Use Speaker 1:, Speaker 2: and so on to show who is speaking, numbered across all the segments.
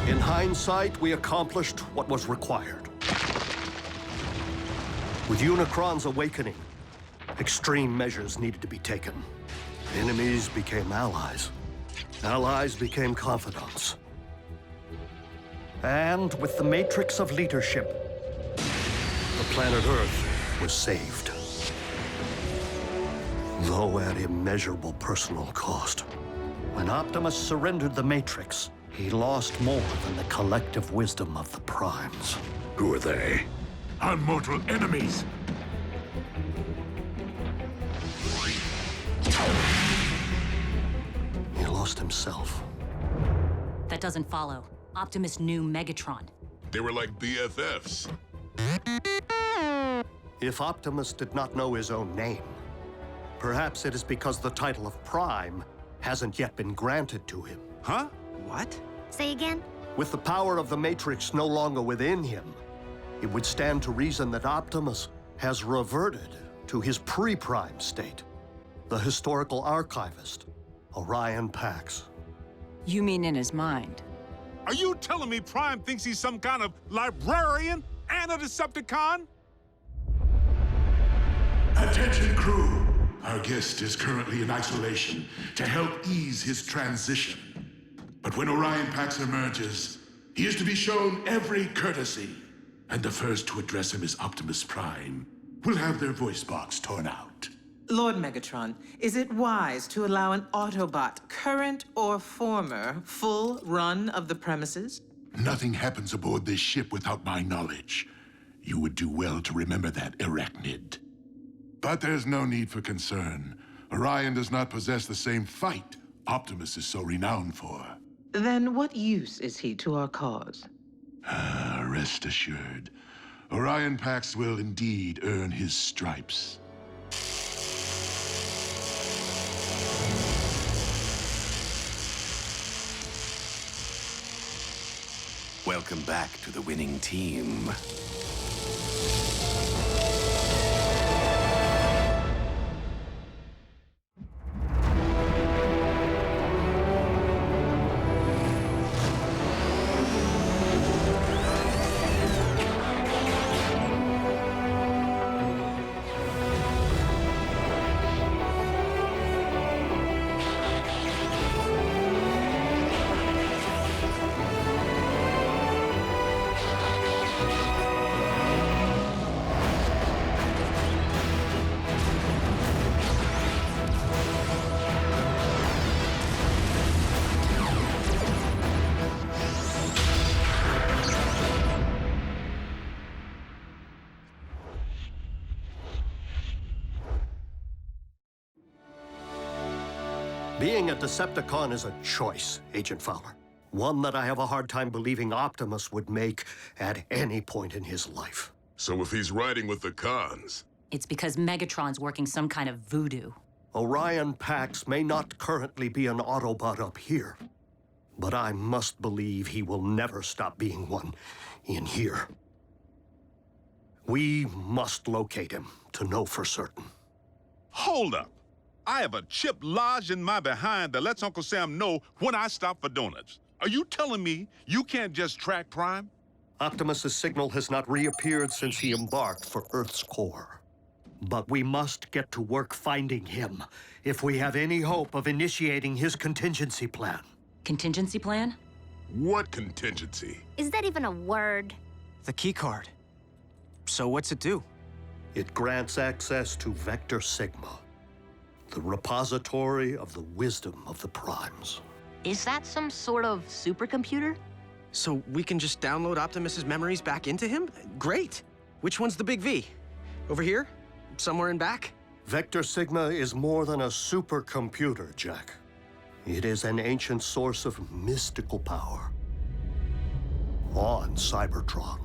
Speaker 1: In hindsight, we accomplished what was required. With Unicron's awakening, extreme measures needed to be taken. Enemies became allies. Allies became confidants. And with the matrix of leadership, the planet Earth was saved. Though at immeasurable personal cost. When Optimus surrendered the matrix, he lost more than the collective wisdom of the Primes.
Speaker 2: Who are they?
Speaker 3: Our mortal enemies.
Speaker 1: He lost himself.
Speaker 4: That doesn't follow. Optimus knew Megatron.
Speaker 2: They were like BFFs.
Speaker 1: If Optimus did not know his own name, perhaps it is because the title of Prime hasn't yet been granted to him.
Speaker 3: Huh?
Speaker 5: What?
Speaker 6: Say again?
Speaker 1: With the power of the Matrix no longer within him, it would stand to reason that Optimus has reverted to his pre-Prime state. The historical archivist, Orion Pax.
Speaker 5: You mean in his mind?
Speaker 3: Are you telling me Prime thinks he's some kind of librarian and a Decepticon?
Speaker 7: Attention, crew. Our guest is currently in isolation to help ease his transition. But when Orion Pax emerges, he is to be shown every courtesy. And the first to address him is Optimus Prime. Will have their voice box torn out.
Speaker 8: Lord Megatron, is it wise to allow an Autobot, current or former, full run of the premises?
Speaker 7: Nothing happens aboard this ship without my knowledge. You would do well to remember that, Arachnid. But there's no need for concern. Orion does not possess the same fight Optimus is so renowned for.
Speaker 8: Then what use is he to our cause?
Speaker 7: Rest assured, Orion Pax will indeed earn his stripes.
Speaker 9: Welcome back to the winning team.
Speaker 1: Being a Decepticon is a choice, Agent Fowler. One that I have a hard time believing Optimus would make at any point in his life.
Speaker 2: So if he's riding with the cons,
Speaker 4: It's because Megatron's working some kind of voodoo.
Speaker 1: Orion Pax may not currently be an Autobot up here, but I must believe he will never stop being one in here. We must locate him to know for certain.
Speaker 3: Hold up. I have a chip lodged in my behind that lets Uncle Sam know when I stop for donuts. Are you telling me you can't just track Prime?
Speaker 1: Optimus's signal has not reappeared since he embarked for Earth's core. But we must get to work finding him if we have any hope of initiating his contingency plan.
Speaker 4: Contingency plan?
Speaker 2: what contingency?
Speaker 6: Is that even a word?
Speaker 5: The keycard. So what's it do?
Speaker 1: It grants access to Vector Sigma, the repository of the wisdom of the Primes.
Speaker 10: Is that some sort of supercomputer?
Speaker 5: So we can just download Optimus's memories back into him? Great. Which one's the big V? Over here? Somewhere in back?
Speaker 1: Vector Sigma is more than a supercomputer, Jack. It is an ancient source of mystical power on Cybertron.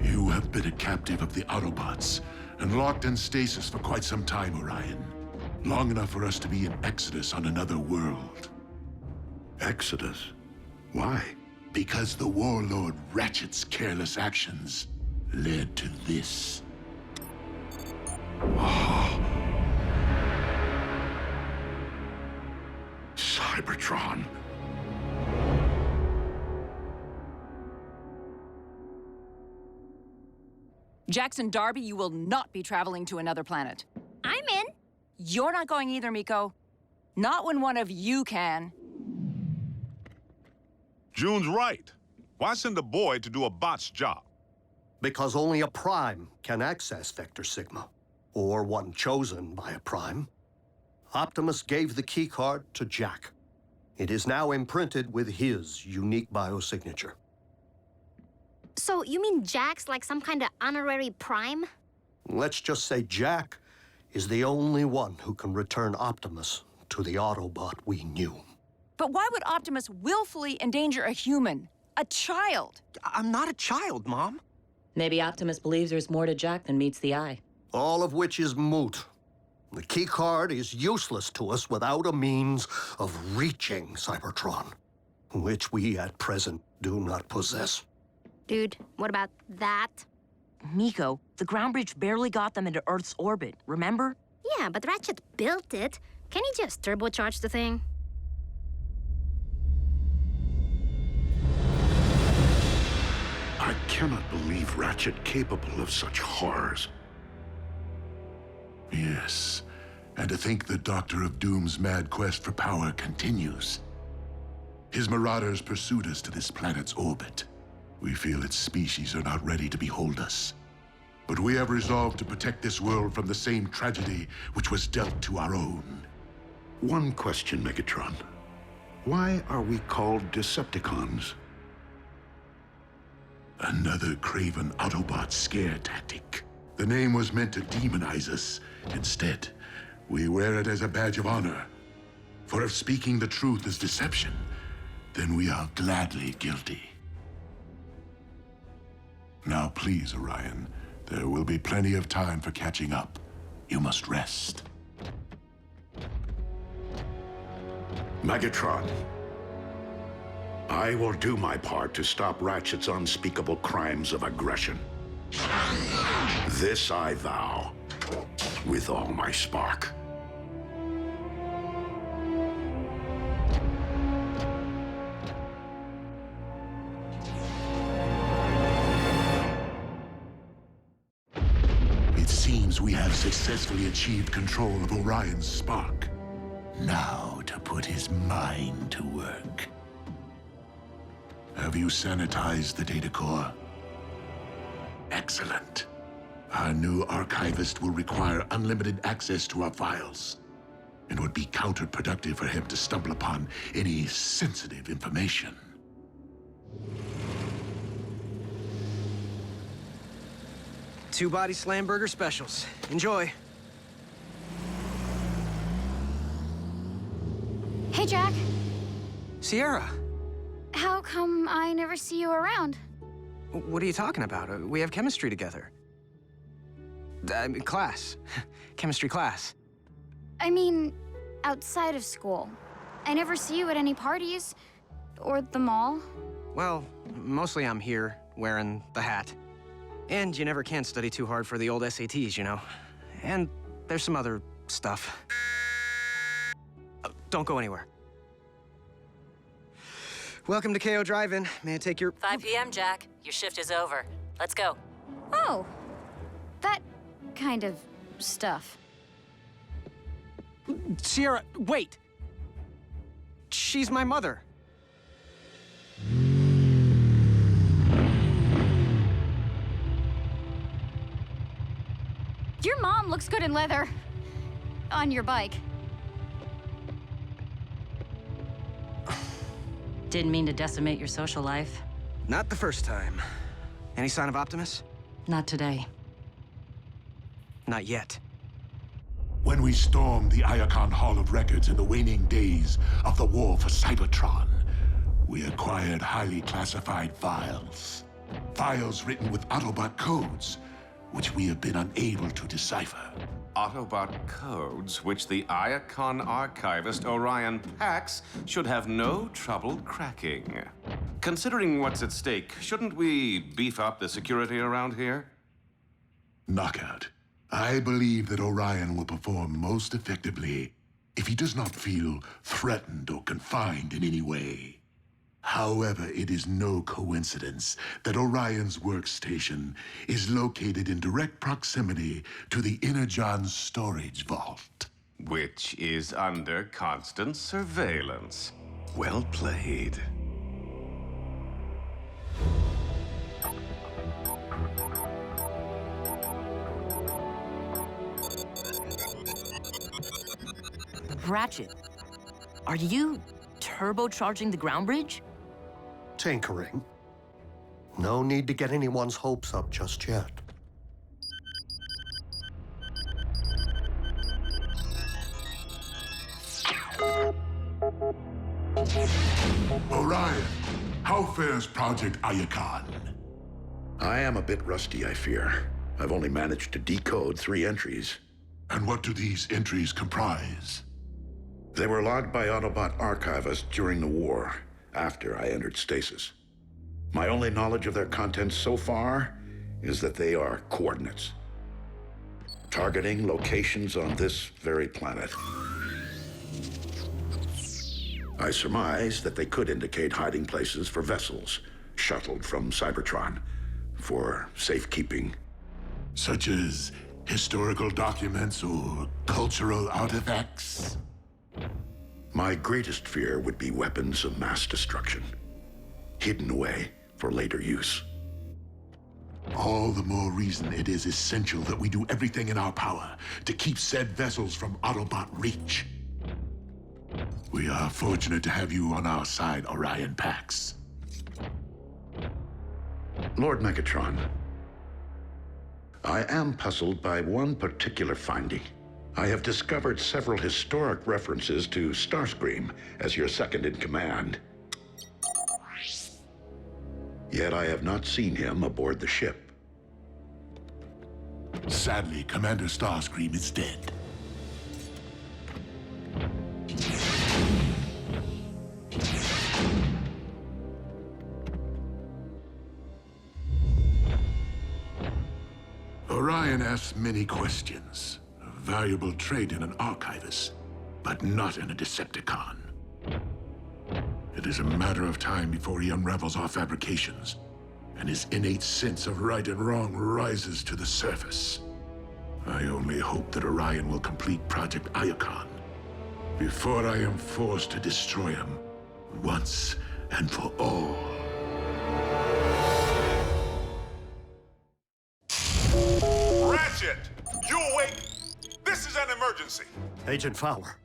Speaker 7: You have been a captive of the Autobots and locked in stasis for quite some time, Orion. Long enough for us to be in Exodus on another world.
Speaker 2: Exodus? Why?
Speaker 7: Because the warlord Ratchet's careless actions led to this. Cybertron.
Speaker 11: Jackson Darby, you will not be traveling to another planet.
Speaker 6: I'm in.
Speaker 11: You're not going either, Miko. Not when one of you can.
Speaker 3: June's right. Why send a boy to do a bot's job?
Speaker 1: Because only a Prime can access Vector Sigma, or one chosen by a Prime. Optimus gave the keycard to Jack. It is now imprinted with his unique biosignature.
Speaker 6: So you mean Jack's like some kind of honorary Prime?
Speaker 1: Let's just say Jack is the only one who can return Optimus to the Autobot we knew.
Speaker 11: But why would Optimus willfully endanger a human? A child?
Speaker 5: I'm not a child, Mom.
Speaker 4: Maybe Optimus believes there's more to Jack than meets the eye.
Speaker 1: All of which is moot. The keycard is useless to us without a means of reaching Cybertron, which we at present do not possess.
Speaker 6: Dude, what about that?
Speaker 10: Miko, the ground bridge barely got them into Earth's orbit, remember?
Speaker 6: Yeah, but Ratchet built it. Can he just turbocharge the thing?
Speaker 7: I cannot believe Ratchet capable of such horrors. Yes, and to think the Doctor of Doom's mad quest for power continues. His marauders pursued us to this planet's orbit. We feel its species are not ready to behold us. But we have resolved to protect this world from the same tragedy which was dealt to our own. One question, Megatron. Why are we called Decepticons? Another craven Autobot scare tactic. The name was meant to demonize us. Instead, we wear it as a badge of honor. For if speaking the truth is deception, then we are gladly guilty. Now please, Orion, there will be plenty of time for catching up. You must rest.
Speaker 12: Megatron, I will do my part to stop Ratchet's unspeakable crimes of aggression. This I vow, with all my spark.
Speaker 7: It seems we have successfully achieved control of Orion's spark. Now to put his mind to work. Have you sanitized the data core? Excellent. Our new archivist will require unlimited access to our files. It would be counterproductive for him to stumble upon any sensitive information.
Speaker 5: Two body slam burger specials. Enjoy.
Speaker 13: Hey, Jack.
Speaker 5: Sierra,
Speaker 13: How come I never see you around?
Speaker 5: what are you talking about? We have chemistry together. Class. Chemistry class.
Speaker 13: I mean, outside of school. I never see you at any parties. Or the mall.
Speaker 5: Well, mostly I'm here, wearing the hat. And you never can study too hard for the old SATs, you know? And there's some other stuff. Don't go anywhere. Welcome to KO Drive-In. May I take your...
Speaker 4: 5 p.m., Jack. Your shift is over. Let's go.
Speaker 13: Oh. That kind of stuff.
Speaker 5: Sierra, wait! She's my mother.
Speaker 13: Your mom looks good in leather. On your bike.
Speaker 4: Didn't mean to decimate your social life.
Speaker 5: Not the first time. Any sign of Optimus?
Speaker 4: Not today.
Speaker 5: Not yet.
Speaker 7: When we stormed the Iacon Hall of Records in the waning days of the war for Cybertron, we acquired highly classified files. Files written with Autobot codes, which we have been unable to decipher.
Speaker 9: Autobot codes, which the Iacon archivist Orion Pax should have no trouble cracking. Considering what's at stake, shouldn't we beef up the security around here?
Speaker 7: Knockout. I believe that Orion will perform most effectively if he does not feel threatened or confined in any way. However, it is no coincidence that Orion's workstation is located in direct proximity to the Energon storage vault.
Speaker 9: Which is under constant surveillance. Well played.
Speaker 10: Ratchet, are you turbocharging the ground bridge?
Speaker 1: Tinkering. No need to get anyone's hopes up just yet.
Speaker 7: Orion, how fares Project Iacon?
Speaker 12: I am a bit rusty, I fear. I've only managed to decode 3 entries.
Speaker 7: And what do these entries comprise?
Speaker 12: They were logged by Autobot archivists during the war, after I entered stasis. My only knowledge of their contents so far is that they are coordinates, targeting locations on this very planet. I surmise that they could indicate hiding places for vessels shuttled from Cybertron for safekeeping.
Speaker 7: Such as historical documents or cultural artifacts?
Speaker 12: My greatest fear would be weapons of mass destruction, hidden away for later use.
Speaker 7: All the more reason it is essential that we do everything in our power to keep said vessels from Autobot reach. We are fortunate to have you on our side, Orion Pax.
Speaker 12: Lord Megatron, I am puzzled by one particular finding. I have discovered several historic references to Starscream as your second in command. Yet I have not seen him aboard the ship.
Speaker 7: Sadly, Commander Starscream is dead. Orion asks many questions. A valuable trait in an archivist, but not in a Decepticon. It is a matter of time before he unravels our fabrications, and his innate sense of right and wrong rises to the surface. I only hope that Orion will complete Project Iacon before I am forced to destroy him once and for all.
Speaker 3: Ratchet! You awake? This is an emergency.
Speaker 1: Agent Fowler,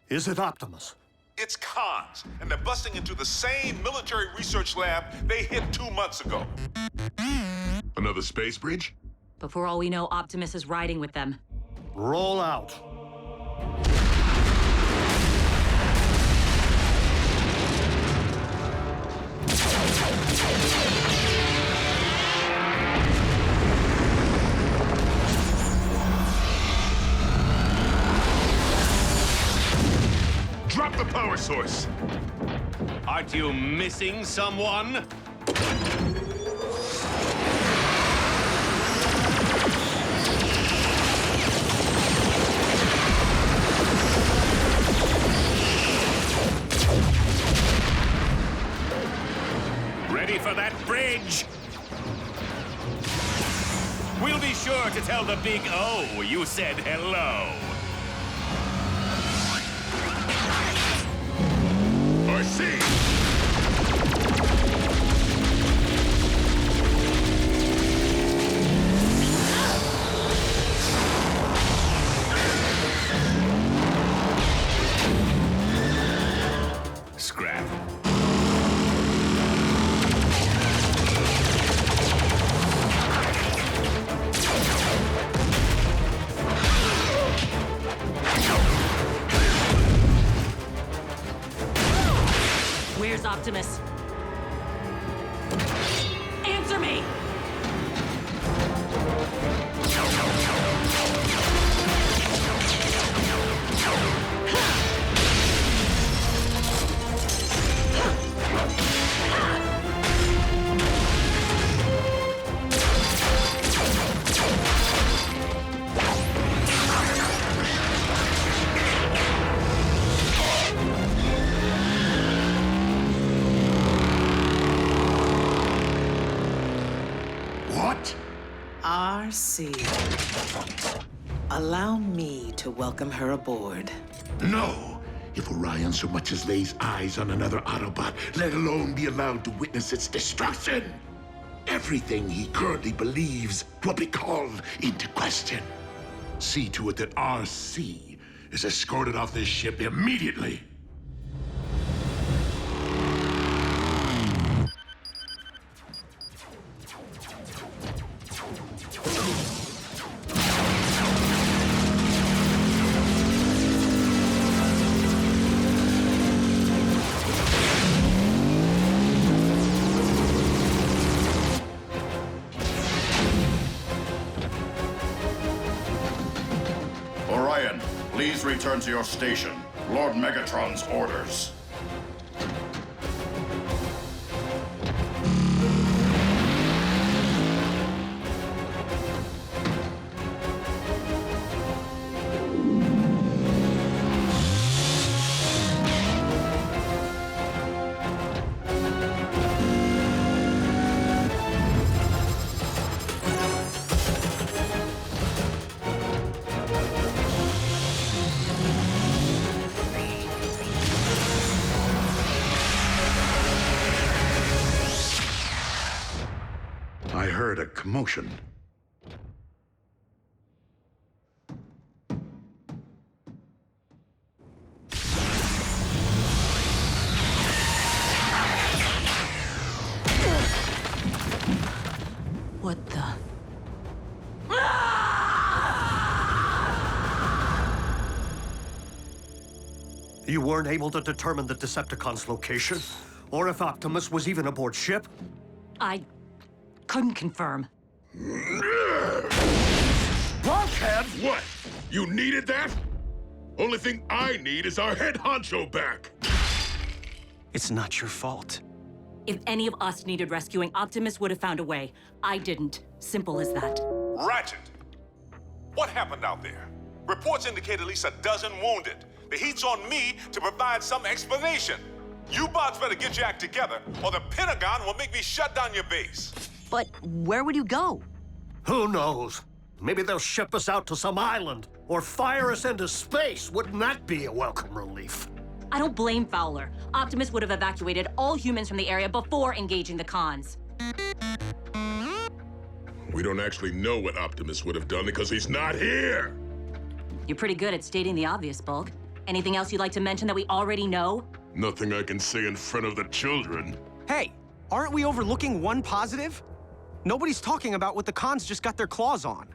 Speaker 1: is it Optimus?
Speaker 3: It's cons, and they're busting into the same military research lab they hit 2 months ago.
Speaker 2: Another space bridge?
Speaker 4: But for all we know, Optimus is riding with them.
Speaker 1: Roll out.
Speaker 2: Drop the power source!
Speaker 9: Aren't you missing someone? Ready for that bridge? We'll be sure to tell the big O you said hello.
Speaker 2: Arcee!
Speaker 9: Scrap.
Speaker 7: What?
Speaker 8: Arcee. Allow me to welcome her aboard.
Speaker 7: No! If Orion so much as lays eyes on another Autobot, let alone be allowed to witness its destruction, everything he currently believes will be called into question. See to it that Arcee is escorted off this ship immediately.
Speaker 14: Orion, please return to your station. Lord Megatron's orders.
Speaker 12: I heard a commotion.
Speaker 4: What the?
Speaker 1: You weren't able to determine the Decepticons' location? Or if Optimus was even aboard ship?
Speaker 4: I couldn't confirm.
Speaker 2: Blockhead? What? You needed that? Only thing I need is our head honcho back.
Speaker 5: It's not your fault.
Speaker 4: If any of us needed rescuing, Optimus would have found a way. I didn't. Simple as that.
Speaker 3: Ratchet! What happened out there? Reports indicate at least a dozen wounded. The heat's on me to provide some explanation. You bots better get your act together, or the Pentagon will make me shut down your base.
Speaker 10: But where would you go?
Speaker 1: Who knows? Maybe they'll ship us out to some island, or fire us into space. Wouldn't that be a welcome relief?
Speaker 4: I don't blame Fowler. Optimus would have evacuated all humans from the area before engaging the cons.
Speaker 2: We don't actually know what Optimus would have done because he's not here.
Speaker 4: You're pretty good at stating the obvious, Bulk. Anything else you'd like to mention that we already know?
Speaker 2: Nothing I can say in front of the children.
Speaker 5: Hey, aren't we overlooking one positive? Nobody's talking about what the cons just got their claws on.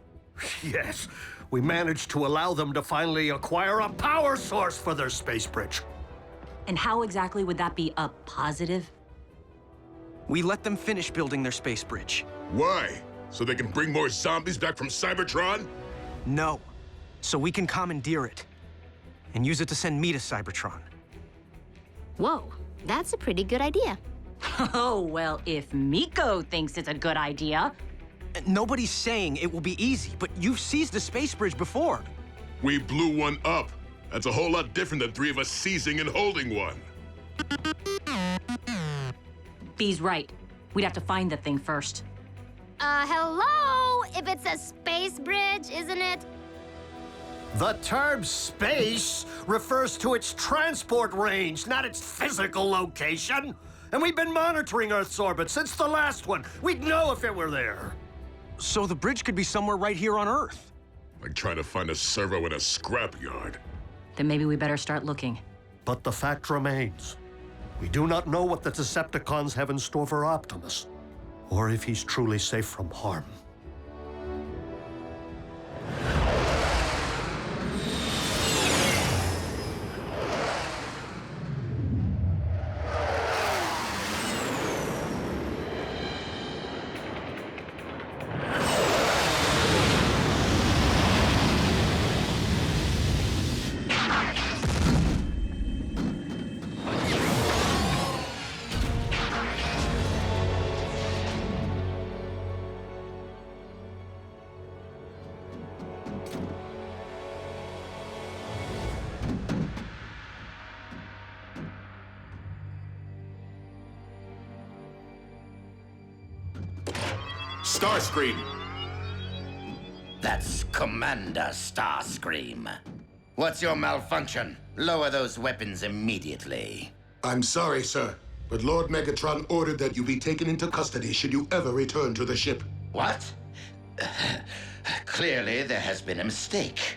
Speaker 1: Yes, we managed to allow them to finally acquire a power source for their space bridge.
Speaker 4: And how exactly would that be a positive?
Speaker 5: We let them finish building their space bridge.
Speaker 2: Why? So they can bring more zombies back from Cybertron?
Speaker 5: No, so we can commandeer it and use it to send me to Cybertron.
Speaker 6: Whoa, that's a pretty good idea.
Speaker 4: Oh, well, if Miko thinks it's a good idea.
Speaker 5: Nobody's saying it will be easy, but you've seized a space bridge before.
Speaker 2: We blew one up. That's a whole lot different than three of us seizing and holding one.
Speaker 4: B's right. We'd have to find the thing first.
Speaker 6: Hello? If it's a space bridge, isn't it?
Speaker 1: The term space refers to its transport range, not its physical location. And we've been monitoring Earth's orbit since the last one. We'd know if it were there.
Speaker 5: So the bridge could be somewhere right here on Earth.
Speaker 2: Like trying to find a servo in a scrapyard.
Speaker 4: Then maybe we better start looking.
Speaker 1: But the fact remains, we do not know what the Decepticons have in store for Optimus, or if he's truly safe from harm.
Speaker 14: Starscream!
Speaker 15: That's Commander Starscream. What's your malfunction? Lower those weapons immediately.
Speaker 7: I'm sorry, sir, but Lord Megatron ordered that you be taken into custody should you ever return to the ship.
Speaker 15: What? Clearly, there has been a mistake.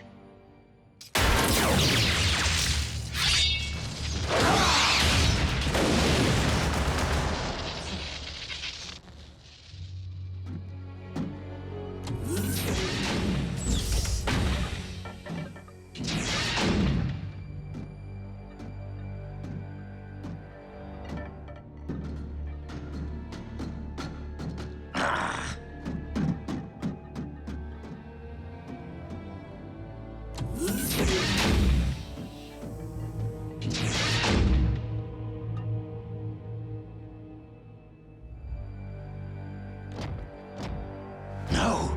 Speaker 15: No!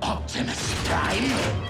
Speaker 15: Optimus Prime?